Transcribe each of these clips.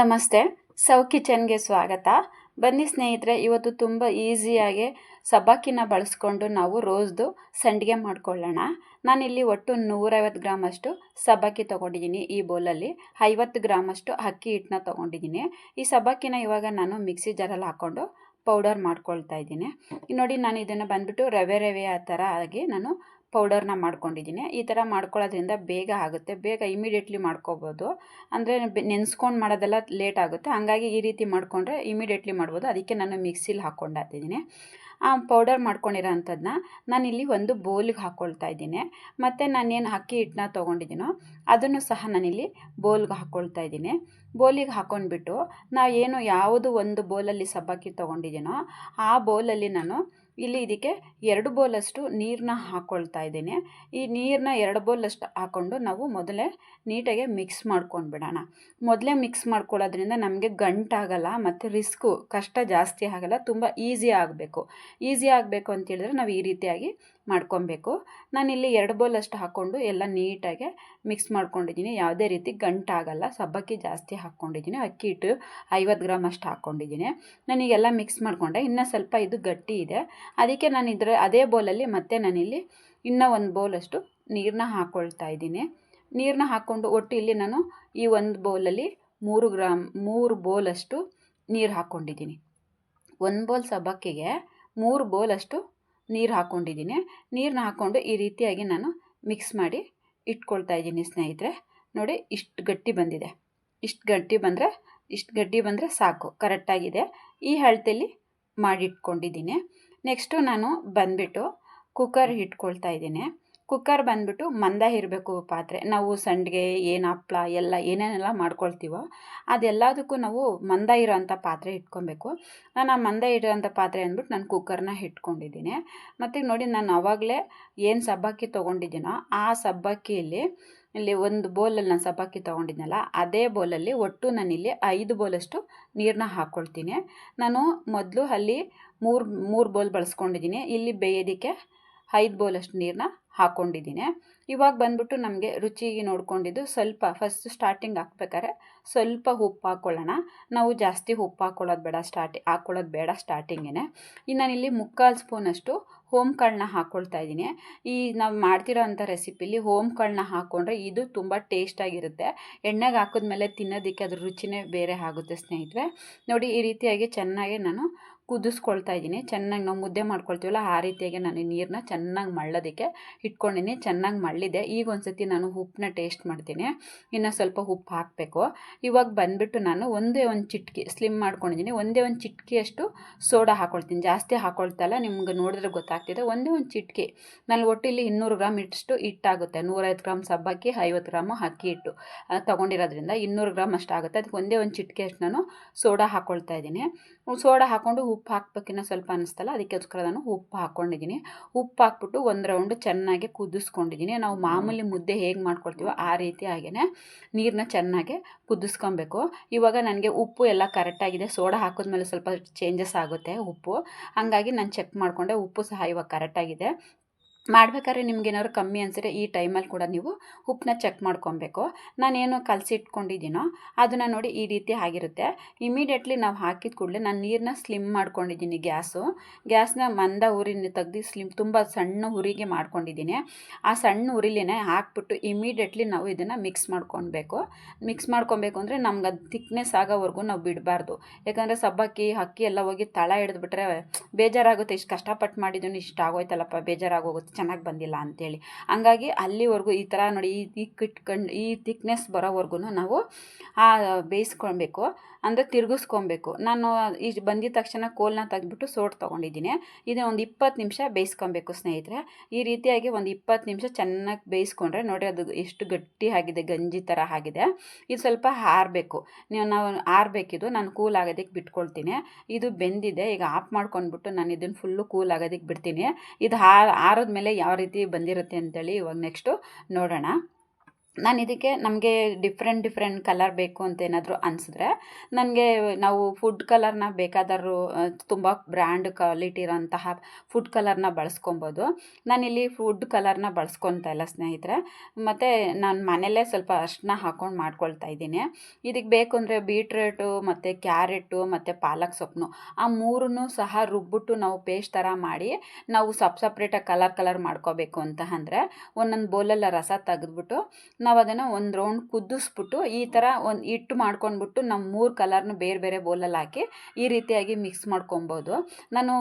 ನಮಸ್ತೆ, ಸೌ ಕಿಚನ್ಗೆ ಸ್ವಾಗತ. ಬನ್ನಿ ಸ್ನೇಹಿತರೆ, ಇವತ್ತು ತುಂಬ ಈಸಿಯಾಗಿ ಸಬ್ಬಕ್ಕಿನ ಬಳಸ್ಕೊಂಡು ನಾವು ರೋಸ್ದು ಸಂಡಿಗೆ ಮಾಡ್ಕೊಳ್ಳೋಣ. ನಾನಿಲ್ಲಿ ಒಟ್ಟು 150 ಗ್ರಾಮಷ್ಟು ಸಬ್ಬಕ್ಕಿ ತೊಗೊಂಡಿದ್ದೀನಿ. ಈ ಬೌಲಲ್ಲಿ 50 ಗ್ರಾಮಷ್ಟು ಅಕ್ಕಿ ಹಿಟ್ಟನ್ನ ತೊಗೊಂಡಿದ್ದೀನಿ. ಈ ಸಬ್ಬಕ್ಕಿನ ಇವಾಗ ನಾನು ಮಿಕ್ಸಿ ಜಾರಲ್ಲಿ ಹಾಕ್ಕೊಂಡು ಪೌಡರ್ ಮಾಡ್ಕೊಳ್ತಾ ಇದ್ದೀನಿ. ನೋಡಿ, ನಾನು ಇದನ್ನು ಬಂದುಬಿಟ್ಟು ರವೆ ಆ ಥರ ಆಗಿ ನಾನು ಪೌಡರ್ನ ಮಾಡ್ಕೊಂಡಿದ್ದೀನಿ. ಈ ಥರ ಮಾಡ್ಕೊಳ್ಳೋದ್ರಿಂದ ಬೇಗ ಆಗುತ್ತೆ, ಬೇಗ ಇಮಿಡಿಯೇಟ್ಲಿ ಮಾಡ್ಕೋಬೋದು. ಅಂದರೆ ನೆನೆಸ್ಕೊಂಡು ಮಾಡೋದೆಲ್ಲ ಲೇಟ್ ಆಗುತ್ತೆ. ಹಾಗಾಗಿ ಈ ರೀತಿ ಮಾಡಿಕೊಂಡ್ರೆ ಇಮಿಡಿಯೇಟ್ಲಿ ಮಾಡ್ಬೋದು. ಅದಕ್ಕೆ ನಾನು ಮಿಕ್ಸಿಲಿ ಹಾಕ್ಕೊಂಡಿದ್ದೀನಿ. ಆ ಪೌಡರ್ ಮಾಡ್ಕೊಂಡಿರೋ ಅಂಥದ್ದನ್ನ ನಾನಿಲ್ಲಿ ಒಂದು ಬೌಲಿಗೆ ಹಾಕ್ಕೊಳ್ತಾ ಇದ್ದೀನಿ. ಮತ್ತು ನಾನೇನು ಅಕ್ಕಿ ಹಿಟ್ಟನ್ನ ತೊಗೊಂಡಿದ್ದೀನೋ ಅದನ್ನು ಸಹ ನಾನಿಲ್ಲಿ ಬೌಲ್ಗೆ ಹಾಕ್ಕೊಳ್ತಾ ಇದ್ದೀನಿ. ಬೌಲಿಗೆ ಹಾಕ್ಕೊಂಡ್ಬಿಟ್ಟು ಏನು ಯಾವುದು ಒಂದು ಬೌಲಲ್ಲಿ ಸಬ್ಬಕ್ಕಿ ತೊಗೊಂಡಿದ್ದೀನೋ ಆ ಬೌಲಲ್ಲಿ ನಾನು ಇಲ್ಲಿ ಇದಕ್ಕೆ 2 ಬೌಲಷ್ಟು ನೀರನ್ನ ಹಾಕ್ಕೊಳ್ತಾ ಇದ್ದೀನಿ. ಈ ನೀರನ್ನ 2 ಬೌಲಷ್ಟು ಹಾಕ್ಕೊಂಡು ನಾವು ಮೊದಲೇ ನೀಟಾಗಿ ಮಿಕ್ಸ್ ಮಾಡ್ಕೊಂಡ್ಬಿಡೋಣ. ಮೊದಲೇ ಮಿಕ್ಸ್ ಮಾಡ್ಕೊಳ್ಳೋದ್ರಿಂದ ನಮಗೆ ಗಂಟಾಗಲ್ಲ ಮತ್ತು ಕಷ್ಟ ಜಾಸ್ತಿ ಆಗಲ್ಲ. ತುಂಬ ಈಸಿ ಆಗಬೇಕು ಅಂತೇಳಿದ್ರೆ ನಾವು ಈ ರೀತಿಯಾಗಿ ಮಾಡ್ಕೊಬೇಕು. ನಾನಿಲ್ಲಿ 2 ಬೌಲಷ್ಟು ಹಾಕ್ಕೊಂಡು ಎಲ್ಲ ನೀಟಾಗಿ ಮಿಕ್ಸ್ ಮಾಡ್ಕೊಂಡಿದ್ದೀನಿ. ಯಾವುದೇ ರೀತಿ ಗಂಟಾಗಲ್ಲ. ಸಬ್ಬಕ್ಕಿ ಜಾಸ್ತಿ ಹಾಕ್ಕೊಂಡಿದ್ದೀನಿ. ಅಕ್ಕಿ ಹಿಟ್ಟು 50 ಗ್ರಾಮ್ ಅಷ್ಟು ಹಾಕ್ಕೊಂಡಿದ್ದೀನಿ. ನಾನೀಗೆಲ್ಲ ಮಿಕ್ಸ್ ಮಾಡಿಕೊಂಡೆ. ಇನ್ನೂ ಸ್ವಲ್ಪ ಇದು ಗಟ್ಟಿ ಇದೆ. ಅದಕ್ಕೆ ನಾನು ಅದೇ ಬೌಲಲ್ಲಿ ಮತ್ತೆ ನಾನಿಲ್ಲಿ ಇನ್ನೂ 1 ಬೌಲಷ್ಟು ನೀರನ್ನ ಹಾಕ್ಕೊಳ್ತಾ ಇದ್ದೀನಿ. ನೀರನ್ನ ಹಾಕ್ಕೊಂಡು ಒಟ್ಟು ಇಲ್ಲಿ ನಾನು ಈ ಒಂದು ಬೌಲಲ್ಲಿ 3 ಬೌಲಷ್ಟು ನೀರು ಹಾಕ್ಕೊಂಡಿದ್ದೀನಿ. 1 ಬೌಲ್ ಸಬ್ಬಕ್ಕಿಗೆ 3 ಬೌಲಷ್ಟು ನೀರು ಹಾಕ್ಕೊಂಡಿದ್ದೀನಿ. ನೀರನ್ನ ಹಾಕ್ಕೊಂಡು ಈ ರೀತಿಯಾಗಿ ನಾನು ಮಿಕ್ಸ್ ಮಾಡಿ ಇಟ್ಕೊಳ್ತಾ ಇದ್ದೀನಿ ಸ್ನೇಹಿತರೆ. ನೋಡಿ, ಇಷ್ಟು ಗಟ್ಟಿ ಬಂದಿದೆ. ಇಷ್ಟು ಗಟ್ಟಿ ಬಂದರೆ ಸಾಕು, ಕರೆಕ್ಟಾಗಿದೆ. ಈ ಅಳತೆಯಲ್ಲಿ ಮಾಡಿಟ್ಕೊಂಡಿದ್ದೀನಿ. ನೆಕ್ಸ್ಟು ನಾನು ಬಂದುಬಿಟ್ಟು ಕುಕ್ಕರ್ ಇಟ್ಕೊಳ್ತಾ ಇದ್ದೀನಿ. ಕುಕ್ಕರ್ ಬಂದುಬಿಟ್ಟು ಮಂದ ಇರಬೇಕು ಪಾತ್ರೆ. ನಾವು ಸಂಡಿಗೆ ಹಪ್ಪಳ ಏನೇನೆಲ್ಲ ಮಾಡ್ಕೊಳ್ತೀವೋ ಅದೆಲ್ಲದಕ್ಕೂ ನಾವು ಮಂದ ಇರೋಂಥ ಪಾತ್ರೆ ಇಟ್ಕೊಬೇಕು. ನಾನು ಆ ಮಂದ ಇರೋಂಥ ಪಾತ್ರೆ ಅಂದ್ಬಿಟ್ಟು ನಾನು ಕುಕ್ಕರ್ನ ಇಟ್ಕೊಂಡಿದ್ದೀನಿ. ಮತ್ತು ನೋಡಿ, ನಾನು ಆವಾಗಲೇ ಏನು ಸಬ್ಬಕ್ಕಿ ತೊಗೊಂಡಿದ್ದೀನೋ ಆ ಸಬ್ಬಕ್ಕಿಯಲ್ಲಿ ಇಲ್ಲಿ 1 ಬೌಲಲ್ಲಿ ನಾನು ಸಬ್ಬಕ್ಕಿ ತೊಗೊಂಡಿದ್ನಲ್ಲ ಅದೇ ಬೌಲಲ್ಲಿ ಒಟ್ಟು ನಾನಿಲ್ಲಿ 5 ಬೌಲಷ್ಟು ನೀರನ್ನ ಹಾಕ್ಕೊಳ್ತೀನಿ. ನಾನು ಮೊದಲು ಅಲ್ಲಿ 3 ಬೌಲ್ ಬಳಸ್ಕೊಂಡಿದ್ದೀನಿ. ಇಲ್ಲಿ ಬೇಯೋದಕ್ಕೆ 5 ಬೌಲಷ್ಟು ನೀರನ್ನ ಹಾಕ್ಕೊಂಡಿದ್ದೀನಿ. ಇವಾಗ ಬಂದ್ಬಿಟ್ಟು ನಮಗೆ ರುಚಿಗೆ ನೋಡ್ಕೊಂಡಿದ್ದು ಸ್ವಲ್ಪ ಫಸ್ಟ್ ಸ್ಟಾರ್ಟಿಂಗ್ ಹಾಕ್ಬೇಕಾದ್ರೆ ಸ್ವಲ್ಪ ಉಪ್ಪು ಹಾಕ್ಕೊಳ್ಳೋಣ. ನಾವು ಜಾಸ್ತಿ ಉಪ್ಪು ಹಾಕ್ಕೊಳ್ಳೋದು ಬೇಡ ಸ್ಟಾರ್ಟಿಂಗೇ. ನಾನಿಲ್ಲಿ 3/4 ಸ್ಪೂನಷ್ಟು ಕಾಳನ್ನ ಹಾಕ್ಕೊಳ್ತಾ ಇದ್ದೀನಿ. ನಾವು ಮಾಡ್ತಿರೋ ಅಂಥ ರೆಸಿಪಿಲಿ ಕಾಳನ್ನ ಹಾಕ್ಕೊಂಡ್ರೆ ಇದು ತುಂಬ ಟೇಸ್ಟಾಗಿರುತ್ತೆ. ಎಣ್ಣೆಗೆ ಹಾಕಿದ್ಮೇಲೆ ತಿನ್ನೋದಕ್ಕೆ ಅದ್ರ ರುಚಿನೇ ಬೇರೆ ಆಗುತ್ತೆ ಸ್ನೇಹಿತರೆ. ನೋಡಿ, ಈ ರೀತಿಯಾಗಿ ಚೆನ್ನಾಗಿ ನಾನು ಕುದಿಸ್ಕೊಳ್ತಾ ಇದ್ದೀನಿ. ಚೆನ್ನಾಗಿ ನಾವು ಮುದ್ದೆ ಮಾಡ್ಕೊಳ್ತೀವಲ್ಲ ಆ ರೀತಿಯಾಗಿ ನಾನು ನೀರನ್ನ ಚೆನ್ನಾಗಿ ಮಳ್ಳೋದಕ್ಕೆ ಇಟ್ಕೊಂಡಿನಿ. ಚೆನ್ನಾಗಿ ಮಳ್ಳಿದೆ. ಈಗ ಒಂದ್ಸತಿ ನಾನು ಉಪ್ಪನ್ನ ಟೇಸ್ಟ್ ಮಾಡ್ತೀನಿ. ಇನ್ನು ಸ್ವಲ್ಪ ಉಪ್ಪು ಹಾಕಬೇಕು. ಇವಾಗ ಬಂದುಬಿಟ್ಟು ನಾನು ಒಂದೇ ಒಂದು ಚಿಟಿಕೆ ಸ್ಲಿಮ್ ಮಾಡ್ಕೊಂಡಿದ್ದೀನಿ. ಒಂದೇ ಒಂದು ಚಿಟಿಕೆಯಷ್ಟು ಸೋಡಾ ಹಾಕ್ಕೊಳ್ತೀನಿ. ಜಾಸ್ತಿ ಹಾಕ್ಕೊಳ್ತಲ್ಲ, ನಿಮ್ಗೆ ನೋಡಿದ್ರೆ ಗೊತ್ತಾಗ್ತಿದೆ. ಒಂದೇ ಒಂದು ಚಿಟಿಕೆ. ನಾನು ಒಟ್ಟಿಲ್ಲಿ 200 ಗ್ರಾಮ್ ಇಷ್ಟು ಹಿಟ್ಟಾಗುತ್ತೆ. 150 ಗ್ರಾಮ್ ಸಬ್ಬಕ್ಕಿ, 50 ಗ್ರಾಮು ಅಕ್ಕಿ ಹಿಟ್ಟು ತೊಗೊಂಡಿರೋದ್ರಿಂದ 200 ಗ್ರಾಮ್ ಅಷ್ಟು ಆಗುತ್ತೆ. ಅದಕ್ಕೆ ಒಂದೇ ಒಂದು ಚಿಟಿಕೆ ಅಷ್ಟು ನಾನು ಸೋಡಾ ಹಾಕ್ಕೊಳ್ತಾ ಇದ್ದೀನಿ. ಸೋಡಾ ಹಾಕ್ಕೊಂಡು ಉಪ್ಪು ಹಾಕ್ಬೇಕಿನ್ನ ಸ್ವಲ್ಪ ಅನ್ನಿಸ್ತಲ್ಲ, ಅದಕ್ಕೋಸ್ಕರ ನಾನು ಉಪ್ಪು ಹಾಕ್ಕೊಂಡಿದ್ದೀನಿ. ಉಪ್ಪು ಹಾಕ್ಬಿಟ್ಟು 1 ರೌಂಡ್ ಚೆನ್ನಾಗಿ ಕುದಿಸ್ಕೊಂಡಿದ್ದೀನಿ. ನಾವು ಮಾಮೂಲಿ ಮುದ್ದೆ ಹೇಗೆ ಮಾಡ್ಕೊಳ್ತೀವೋ ಆ ರೀತಿಯಾಗಿಯೇ ನೀರನ್ನ ಚೆನ್ನಾಗಿ ಕುದಿಸ್ಕೊಬೇಕು. ಇವಾಗ ನನಗೆ ಉಪ್ಪು ಎಲ್ಲ ಕರೆಕ್ಟಾಗಿದೆ. ಸೋಡಾ ಹಾಕಿದ್ಮೇಲೆ ಸ್ವಲ್ಪ ಚೇಂಜಸ್ ಆಗುತ್ತೆ ಉಪ್ಪು. ಹಾಗಾಗಿ ನಾನು ಚೆಕ್ ಮಾಡಿಕೊಂಡೆ. ಉಪ್ಪು ಸಹ ಇವಾಗ ಕರೆಕ್ಟಾಗಿದೆ. ಮಾಡ್ಬೇಕಾದ್ರೆ ನಿಮ್ಗೇನಾದ್ರು ಕಮ್ಮಿ ಅನಿಸಿದ್ರೆ ಈ ಟೈಮಲ್ಲಿ ಕೂಡ ನೀವು ಉಪ್ಪನ್ನ ಚೆಕ್ ಮಾಡ್ಕೊಬೇಕು. ನಾನೇನು ಕಲಸಿಟ್ಕೊಂಡಿದ್ದೀನೋ ಅದನ್ನು ನೋಡಿ ಈ ರೀತಿ ಆಗಿರುತ್ತೆ. ಇಮಿಡಿಯೇಟ್ಲಿ ನಾವು ಹಾಕಿದ ಕೂಡಲೇ ನಾನು ನೀರನ್ನ ಸ್ಲಿಮ್ ಮಾಡ್ಕೊಂಡಿದ್ದೀನಿ. ಗ್ಯಾಸ್ನ ಮಂದ ಉರಿನ ತೆಗ್ದು ತುಂಬ ಸಣ್ಣ ಉರಿಗೆ ಮಾಡ್ಕೊಂಡಿದ್ದೀನಿ. ಆ ಸಣ್ಣ ಉರಿಲೇನೆ ಹಾಕ್ಬಿಟ್ಟು ಇಮಿಡಿಯೇಟ್ಲಿ ನಾವು ಇದನ್ನು ಮಿಕ್ಸ್ ಮಾಡ್ಕೊಬೇಕು ಅಂದರೆ ನಮ್ಗೆ ಅದು ಥಿಕ್ನೆಸ್ ಆಗೋವರೆಗೂ ನಾವು ಬಿಡಬಾರ್ದು. ಯಾಕಂದರೆ ಸಬ್ಬಕ್ಕಿ ಅಕ್ಕಿ ಎಲ್ಲ ಹೋಗಿ ತಳ ಹಿಡಿದ್ಬಿಟ್ರೆ ಬೇಜಾರಾಗುತ್ತೆ. ಇಷ್ಟು ಕಷ್ಟಪಟ್ಟು ಮಾಡಿದ್ದು ಇಷ್ಟು ಆಗೋಯ್ತಲ್ಲಪ್ಪ, ಬೇಜಾರಾಗೋಗುತ್ತೆ, ಚೆನ್ನಾಗಿ ಬಂದಿಲ್ಲ ಅಂಥೇಳಿ. ಹಂಗಾಗಿ ಅಲ್ಲಿವರೆಗೂ ಈ ಥರ ನೋಡಿ, ಈ ಥಿಕ್ನೆಸ್ ಬರೋವರೆಗೂ ನಾವು ಬೇಯಿಸ್ಕೊಳ್ಬೇಕು, ಅಂದರೆ ತಿರುಗಿಸ್ಕೊಬೇಕು. ನಾನು ಇಷ್ಟು ಬಂದಿದ ತಕ್ಷಣ ಕೋಲನ್ನ ತೆಗೆದ್ಬಿಟ್ಟು ಸೋಟ್ ತೊಗೊಂಡಿದ್ದೀನಿ. ಇದನ್ನು ಒಂದು 20 ನಿಮಿಷ ಬೇಯಿಸ್ಕೊಬೇಕು ಸ್ನೇಹಿತರೆ. ಈ ರೀತಿಯಾಗಿ ಒಂದು 20 ನಿಮಿಷ ಚೆನ್ನಾಗಿ ಬೇಯಿಸ್ಕೊಂಡ್ರೆ ನೋಡಿ ಅದು ಎಷ್ಟು ಗಟ್ಟಿ ಆಗಿದೆ, ಗಂಜಿ ಥರ ಆಗಿದೆ. ಇದು ಸ್ವಲ್ಪ ಆರಬೇಕು. ನಾವು ಆರಬೇಕಿದು. ನಾನು ಕೂಲ್ ಆಗೋದಕ್ಕೆ ಬಿಟ್ಕೊಳ್ತೀನಿ. ಇದು ಬೆಂದಿದೆ. ಈಗ ಆಫ್ ಮಾಡ್ಕೊಂಡ್ಬಿಟ್ಟು ನಾನು ಇದನ್ನು ಫುಲ್ಲು ಕೂಲ್ ಆಗೋದಕ್ಕೆ ಬಿಡ್ತೀನಿ. ಇದು ಆರಿದ್ಮೇಲೆ ಯಾವ ರೀತಿ ಬಂದಿರುತ್ತೆ ಅಂತೇಳಿ ಇವಾಗ ನೆಕ್ಸ್ಟು ನೋಡೋಣ. ನಾನು ಇದಕ್ಕೆ ನಮಗೆ ಡಿಫ್ರೆಂಟ್ ಕಲರ್ ಬೇಕು ಅಂತ ಏನಾದರೂ ಅನಿಸಿದ್ರೆ ನನಗೆ ನಾವು ಫುಡ್ ಕಲರ್ನ ಬೇಕಾದರೂ ತುಂಬ ಬ್ರ್ಯಾಂಡ್ ಕ್ವಾಲಿಟಿ ಇರೋಂತಹ ಫುಡ್ ಕಲರ್ನ ಬಳಸ್ಕೊಬೋದು. ನಾನಿಲ್ಲಿ ಫುಡ್ ಕಲರ್ನ ಬಳಸ್ಕೊತಾ ಇಲ್ಲ ಸ್ನೇಹಿತರೆ. ಮತ್ತು ನಾನು ಮನೆಯಲ್ಲೇ ಸ್ವಲ್ಪ ಅರಿಶಿನ ಹಾಕ್ಕೊಂಡು ಮಾಡ್ಕೊಳ್ತಾ ಇದ್ದೀನಿ. ಇದಕ್ಕೆ ಬೇಕು ಅಂದರೆ ಬೀಟ್ರೂಟು ಮತ್ತು ಕ್ಯಾರೆಟು ಮತ್ತು ಪಾಲಕ್ ಸೊಪ್ಪು ಆ ಮೂರನ್ನೂ ಸಹ ರುಬ್ಬಿಟ್ಟು ನಾವು ಪೇಸ್ಟ್ ಥರ ಮಾಡಿ ನಾವು ಸಪ್ರೇಟಾಗಿ ಕಲರ್ ಮಾಡ್ಕೋಬೇಕು ಅಂತ ಅಂದರೆ ಒಂದೊಂದು ಬೌಲೆಲ್ಲ ರಸ ತೆಗೆದ್ಬಿಟ್ಟು ನಾವು ಅದನ್ನು ಒಂದು ರೌಂಡ್ ಕುದಿಸ್ಬಿಟ್ಟು ಈ ಥರ ಒಂದು ಹಿಟ್ಟು ಮಾಡ್ಕೊಂಡ್ಬಿಟ್ಟು ನಾವು 3 ಕಲರ್ನು ಬೇರೆ ಬೌಲಲ್ಲಿ ಹಾಕಿ ಈ ರೀತಿಯಾಗಿ ಮಿಕ್ಸ್ ಮಾಡ್ಕೊಬೋದು. ನಾನು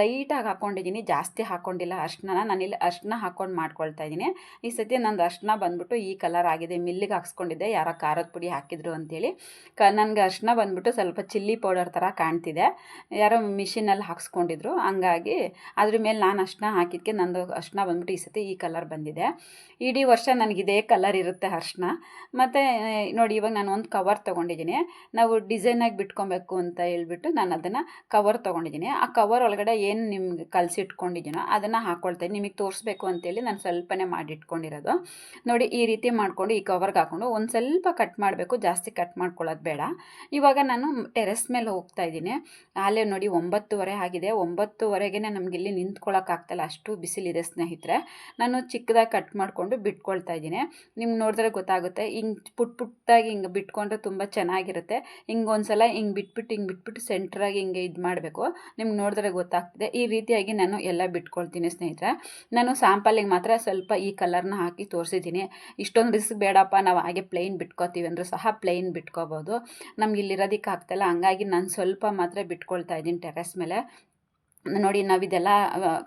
ಲೈಟಾಗಿ ಹಾಕ್ಕೊಂಡಿದ್ದೀನಿ, ಜಾಸ್ತಿ ಹಾಕ್ಕೊಂಡಿಲ್ಲ ಅರಿಶಿನ. ನಾನಿಲ್ಲಿ ಅರಿಶಿನ ಹಾಕ್ಕೊಂಡು ಮಾಡ್ಕೊಳ್ತಾ ಇದ್ದೀನಿ. ಈ ಸತಿ ನಂದು ಅರಿಶಿನ ಬಂದ್ಬಿಟ್ಟು ಈ ಕಲರ್ ಆಗಿದೆ. ಮಿಲ್ಲಿಗೆ ಹಾಕ್ಸ್ಕೊಂಡಿದ್ದೆ, ಯಾರೋ ಖಾರದ ಪುಡಿ ಹಾಕಿದ್ರು ಅಂತೇಳಿ. ನನಗೆ ಅರಿಶಿನ ಬಂದ್ಬಿಟ್ಟು ಸ್ವಲ್ಪ ಚಿಲ್ಲಿ ಪೌಡರ್ ಥರ ಕಾಣ್ತಿದೆ, ಯಾರೋ ಮಿಷಿನಲ್ಲಿ ಹಾಕ್ಸ್ಕೊಂಡಿದ್ರು. ಹಂಗಾಗಿ ಅದ್ರ ಮೇಲೆ ನಾನು ಅರಿಶಿನ ಹಾಕಿದ್ದಕ್ಕೆ ನಂದು ಅರಿಶಿನ ಬಂದ್ಬಿಟ್ಟು ಈ ಸತಿ ಈ ಕಲರ್ ಬಂದಿದೆ. ಇಡೀ ವರ್ಷ ನನಗಿದೇ ಕಲರ್ ಇರುತ್ತೆ ಅರಿಶಿನ. ಮತ್ತು ನೋಡಿ, ಇವಾಗ ನಾನು ಒಂದು ಕವರ್ ತೊಗೊಂಡಿದ್ದೀನಿ. ನಾವು ಡಿಸೈನಾಗಿ ಬಿಟ್ಕೊಬೇಕು ಅಂತ ಹೇಳ್ಬಿಟ್ಟು ನಾನು ಅದನ್ನು ಕವರ್ ತೊಗೊಂಡಿದ್ದೀನಿ. ಆ ಕವರ್ ಒಳಗಡೆ ಏನು ನಿಮ್ಗೆ ಕಲಸಿಟ್ಕೊಂಡಿದ್ದೀನೋ ಅದನ್ನು ಹಾಕ್ಕೊಳ್ತೀನಿ. ನಿಮಗೆ ತೋರಿಸ್ಬೇಕು ಅಂತೇಳಿ ನಾನು ಸ್ವಲ್ಪನೇ ಮಾಡಿಟ್ಕೊಂಡಿರೋದು. ನೋಡಿ, ಈ ರೀತಿ ಮಾಡಿಕೊಂಡು ಈ ಕವರ್ಗೆ ಹಾಕ್ಕೊಂಡು ಒಂದು ಸ್ವಲ್ಪ ಕಟ್ ಮಾಡಬೇಕು, ಜಾಸ್ತಿ ಕಟ್ ಮಾಡ್ಕೊಳ್ಳೋದು ಬೇಡ. ಇವಾಗ ನಾನು ಟೆರೆಸ್ ಮೇಲೆ ಹೋಗ್ತಾ ಇದ್ದೀನಿ. ಅಲ್ಲೇ ನೋಡಿ 9:30 ಆಗಿದೆ. 9:30ಗೆ ನಮಗಿಲ್ಲಿ ನಿಂತ್ಕೊಳ್ಳೋಕ್ಕಾಗ್ತಾಯಿಲ್ಲ, ಅಷ್ಟು ಬಿಸಿಲಿದೆ ಸ್ನೇಹಿತರೆ. ನಾನು ಚಿಕ್ಕದಾಗಿ ಕಟ್ ಮಾಡಿಕೊಂಡು ಬಿಟ್ಕೊಳ್ತಾ ಇದ್ದೀನಿ. ನಿಮ್ಗೆ ನೋಡಿದ್ರೆ ಗೊತ್ತಾಗುತ್ತೆ. ಹಿಂಗೆ ಪುಟ್ಟಾಗಿ ಹಿಂಗೆ ಬಿಟ್ಕೊಂಡ್ರೆ ತುಂಬ ಚೆನ್ನಾಗಿರುತ್ತೆ. ಹಿಂಗೆ ಒಂದ್ಸಲ ಹಿಂಗೆ ಬಿಟ್ಬಿಟ್ಟು ಸೆಂಟ್ರಾಗಿ ಹಿಂಗೆ ಇದು ಮಾಡಬೇಕು. ನಿಮ್ಗೆ ನೋಡಿದ್ರೆ ಗೊತ್ತಾಗ್ತದೆ. ಈ ರೀತಿಯಾಗಿ ನಾನು ಎಲ್ಲ ಬಿಟ್ಕೊಳ್ತೀನಿ ಸ್ನೇಹಿತರೆ. ನಾನು ಸ್ಯಾಂಪಲಿಗೆ ಮಾತ್ರ ಸ್ವಲ್ಪ ಈ ಕಲರ್ನ ಹಾಕಿ ತೋರಿಸಿದ್ದೀನಿ. ಇಷ್ಟೊಂದು ರಿಸ್ಕ್ ಬೇಡಪ್ಪ, ನಾವು ಹಾಗೆ ಪ್ಲೇನ್ ಬಿಟ್ಕೋತೀವಿ ಅಂದರೂ ಸಹ ಪ್ಲೇನ್ ಬಿಟ್ಕೋಬೋದು. ನಮ್ಗೆ ಇಲ್ಲಿರೋದಕ್ಕೆ ಆಗ್ತಾಯಿಲ್ಲ, ಹಂಗಾಗಿ ನಾನು ಸ್ವಲ್ಪ ಮಾತ್ರ ಬಿಟ್ಕೊಳ್ತಾ ಇದ್ದೀನಿ ಟೆರೆಸ್ ಮೇಲೆ. ನೋಡಿ, ನಾವು ಇದೆಲ್ಲ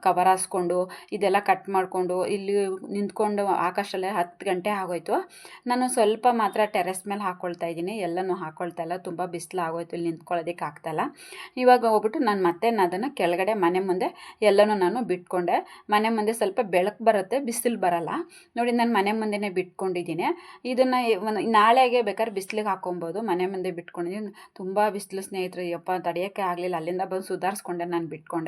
ಕವರ್ ಹಾಸ್ಕೊಂಡು ಇದೆಲ್ಲ ಕಟ್ ಮಾಡಿಕೊಂಡು ಇಲ್ಲಿ ನಿಂತ್ಕೊಂಡು ಆಕಾಶಲ್ಲೇ 10 ಗಂಟೆ ಆಗೋಯ್ತು. ನಾನು ಸ್ವಲ್ಪ ಮಾತ್ರ ಟೆರೆಸ್ ಮೇಲೆ ಹಾಕ್ಕೊಳ್ತಾ ಇದ್ದೀನಿ, ಎಲ್ಲನೂ ಹಾಕ್ಕೊಳ್ತಾ ಇಲ್ಲ. ತುಂಬ ಬಿಸಿಲು ಆಗೋಯ್ತು, ಇಲ್ಲಿ ನಿಂತ್ಕೊಳ್ಳೋದಕ್ಕೆ ಆಗ್ತಾಯಿಲ್ಲ. ಇವಾಗ ಹೋಗ್ಬಿಟ್ಟು ನಾನು ಅದನ್ನು ಕೆಳಗಡೆ ಮನೆ ಮುಂದೆ ಎಲ್ಲನೂ ನಾನು ಬಿಟ್ಕೊಂಡೆ. ಮನೆ ಮುಂದೆ ಸ್ವಲ್ಪ ಬೆಳಕು ಬರುತ್ತೆ, ಬಿಸಿಲು ಬರಲ್ಲ. ನೋಡಿ, ನಾನು ಮನೆ ಮುಂದೆನೇ ಬಿಟ್ಕೊಂಡಿದ್ದೀನಿ. ಇದನ್ನು ನಾಳೆಗೆ ಬೇಕಾದ್ರೆ ಬಿಸಿಲಿಗೆ ಹಾಕ್ಕೊಬೋದು. ಮನೆ ಮುಂದೆ ಬಿಟ್ಕೊಂಡಿದ್ದೀನಿ. ತುಂಬ ಬಿಸಿಲು ಸ್ನೇಹಿತರೆ, ಯಪ್ಪ ತಡೆಯೋಕ್ಕೆ ಆಗಲಿಲ್ಲ. ಅಲ್ಲಿಂದ ಬಂದು ಸುಧಾರಿಸ್ಕೊಂಡೆ, ನಾನು ಬಿಟ್ಕೊಂಡೆ.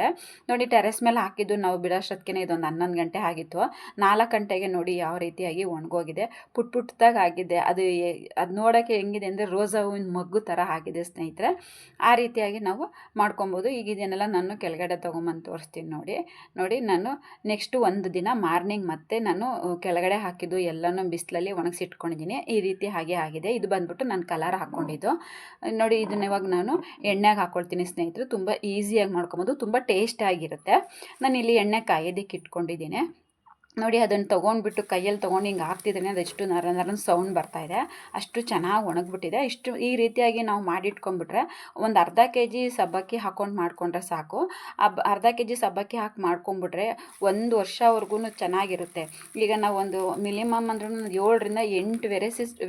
ನೋಡಿ, ಟೆರೆಸ್ ಮೇಲೆ ಹಾಕಿದ್ದು ನಾವು ಬಿಡೋಷ್ಟೊತ್ತಿಗೆ ಇದೊಂದು 11 ಗಂಟೆ ಆಗಿತ್ತು. 4 ಗಂಟೆಗೆ ನೋಡಿ ಯಾವ ರೀತಿಯಾಗಿ ಒಣಗೋಗಿದೆ, ಪುಟ್ಟದಾಗಿ ಆಗಿದೆ. ಅದು ನೋಡೋಕ್ಕೆ ಹೆಂಗಿದೆ ಅಂದರೆ ರೋಸಾ ಹೂವಿನ ಮಗ್ಗು ಥರ ಆಗಿದೆ ಸ್ನೇಹಿತರೆ. ಆ ರೀತಿಯಾಗಿ ನಾವು ಮಾಡ್ಕೊಬೋದು. ಈಗ ಇದನ್ನೆಲ್ಲ ನಾನು ಕೆಳಗಡೆ ತೊಗೊಂಬಂದು ತೋರಿಸ್ತೀನಿ. ನೋಡಿ, ನಾನು ನೆಕ್ಸ್ಟ್ ಒಂದು ದಿನ ಮಾರ್ನಿಂಗ್ ಮತ್ತೆ ನಾನು ಕೆಳಗಡೆ ಹಾಕಿದ್ದು ಎಲ್ಲನೂ ಬಿಸಿಲಲ್ಲಿ ಒಣಗಿಸಿಟ್ಕೊಂಡಿದ್ದೀನಿ. ಈ ರೀತಿ ಹಾಗೆ ಆಗಿದೆ. ಇದು ಬಂದ್ಬಿಟ್ಟು ನಾನು ಕಲರ್ ಹಾಕ್ಕೊಂಡಿದ್ದು. ನೋಡಿ, ಇದನ್ನ ಇವಾಗ ನಾನು ಎಣ್ಣೆಗೆ ಹಾಕ್ಕೊಳ್ತೀನಿ ಸ್ನೇಹಿತರು. ತುಂಬ ಈಸಿಯಾಗಿ ಮಾಡ್ಕೊಬೋದು, ತುಂಬ ಟೇಸ್ಟ್ ಆಗಿರುತ್ತೆ. ನಾನು ಇಲ್ಲಿ ಎಣ್ಣೆ ಕಾಯೋದಕ್ಕೆ ಇಟ್ಕೊಂಡಿದ್ದೀನಿ. ನೋಡಿ, ಅದನ್ನು ತೊಗೊಂಡ್ಬಿಟ್ಟು ಕೈಯಲ್ಲಿ ತೊಗೊಂಡು ಹಿಂಗೆ ಹಾಕ್ತಿದ್ದೀನಿ, ಅದೆಷ್ಟು ನರ ಸೌಂಡ್ ಬರ್ತಾಯಿದೆ. ಅಷ್ಟು ಚೆನ್ನಾಗಿ ಒಣಗಿಬಿಟ್ಟಿದೆ. ಈ ರೀತಿಯಾಗಿ ನಾವು ಮಾಡಿಟ್ಕೊಂಡ್ಬಿಟ್ರೆ ಒಂದು ಅರ್ಧ kg ಸಬ್ಬಕ್ಕಿ ಹಾಕ್ಕೊಂಡು ಮಾಡಿಕೊಂಡ್ರೆ ಸಾಕು. ಅರ್ಧ kg ಸಬ್ಬಕ್ಕಿ ಹಾಕಿ ಮಾಡ್ಕೊಂಡ್ಬಿಟ್ರೆ 1 ವರ್ಷವರೆಗೂ ಚೆನ್ನಾಗಿರುತ್ತೆ. ಈಗ ನಾವು ಒಂದು ಮಿನಿಮಮ್ ಅಂದ್ರೂ 7ರಿಂದ 8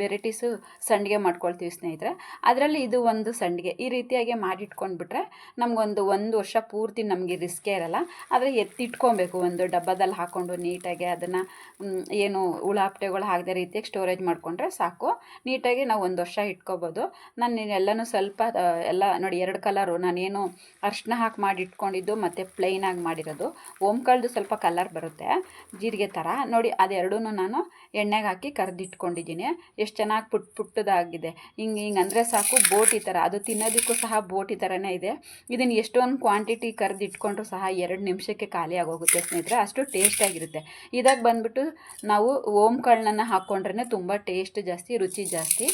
ವೆರೈಟೀಸು ಸಂಡಿಗೆ ಮಾಡ್ಕೊಳ್ತೀವಿ ಸ್ನೇಹಿತರೆ. ಅದರಲ್ಲಿ ಇದು ಒಂದು ಸಂಡಿಗೆ. ಈ ರೀತಿಯಾಗಿ ಮಾಡಿಟ್ಕೊಂಡ್ಬಿಟ್ರೆ ನಮಗೊಂದು 1 ವರ್ಷ ಪೂರ್ತಿ ನಮಗೆ ರಿಸ್ಕೇ ಇರಲ್ಲ. ಆದರೆ ಎತ್ತಿಟ್ಕೊಬೇಕು, ಒಂದು ಡಬ್ಬದಲ್ಲಿ ಹಾಕ್ಕೊಂಡು ನೀಟಾಗಿ ಅದನ್ನು ಏನು ಹುಳಾಪ್ಟೆಗಳು ಆಗದೆ ರೀತಿಯಾಗಿ ಸ್ಟೋರೇಜ್ ಮಾಡಿಕೊಂಡ್ರೆ ಸಾಕು. ನೀಟಾಗಿ ನಾವು 1 ವರ್ಷ ಇಟ್ಕೋಬೋದು. ನಾನು ಎಲ್ಲನೂ ಸ್ವಲ್ಪ ಎಲ್ಲ ನೋಡಿ, 2 ಕಲರು ನಾನೇನು ಅರಿಶಿನ ಹಾಕಿ ಮಾಡಿ ಇಟ್ಕೊಂಡಿದ್ದು ಮತ್ತು ಪ್ಲೈನಾಗಿ ಮಾಡಿರೋದು. ಓಂಕಾಳ್ದು ಸ್ವಲ್ಪ ಕಲರ್ ಬರುತ್ತೆ, ಜೀರಿಗೆ ಥರ. ನೋಡಿ, ಅದೆರಡೂ ನಾನು ಎಣ್ಣೆಗೆ ಹಾಕಿ ಕರೆದಿಟ್ಕೊಂಡಿದ್ದೀನಿ. ಎಷ್ಟು ಚೆನ್ನಾಗಿ ಪುಟ್ಟದಾಗಿದೆ. ಹಿಂಗೆ ಅಂದರೆ ಸಾಕು, ಬೋಟಿ ಥರ. ಅದು ತಿನ್ನೋದಕ್ಕೂ ಸಹ ಬೋಟಿ ಥರನೇ ಇದೆ. ಇದನ್ನು ಎಷ್ಟೊಂದು ಕ್ವಾಂಟಿಟಿ ಕರೆದಿಟ್ಕೊಂಡ್ರೂ ಸಹ 2 ನಿಮಿಷಕ್ಕೆ ಖಾಲಿ ಆಗೋಗುತ್ತೆ ಸ್ನೇಹಿತರೆ, ಅಷ್ಟು ಟೇಸ್ಟಾಗಿರುತ್ತೆ. ಇದಾಗ ಬಂದ್ಬಿಟ್ಟು ನಾವು ಓಂಕಾಳನ್ನ ಹಾಕ್ಕೊಂಡ್ರೆ ತುಂಬ ಟೇಸ್ಟ್ ಜಾಸ್ತಿ, ರುಚಿ ಜಾಸ್ತಿ.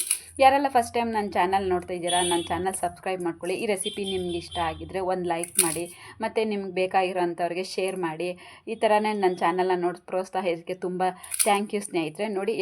ಯಾರೆಲ್ಲ ಫಸ್ಟ್ ಟೈಮ್ ನನ್ನ ಚಾನಲ್ ನೋಡ್ತಾ ಇದ್ದೀರಾ, ನನ್ನ ಚಾನಲ್ ಸಬ್ಸ್ಕ್ರೈಬ್ ಮಾಡ್ಕೊಳ್ಳಿ. ಈ ರೆಸಿಪಿ ನಿಮ್ಗೆ ಇಷ್ಟ ಆಗಿದ್ದರೆ ಒಂದು ಲೈಕ್ ಮಾಡಿ, ಮತ್ತು ನಿಮ್ಗೆ ಬೇಕಾಗಿರೋಂಥವ್ರಿಗೆ ಶೇರ್ ಮಾಡಿ. ಈ ಥರನೇ ನನ್ನ ಚಾನಲ್ನ ನೋಡಿ ಪ್ರೋತ್ಸಾಹಿಸೋಕ್ಕೆ ತುಂಬ ಥ್ಯಾಂಕ್ ಯು ಸ್ನೇಹಿತರೆ. ನೋಡಿ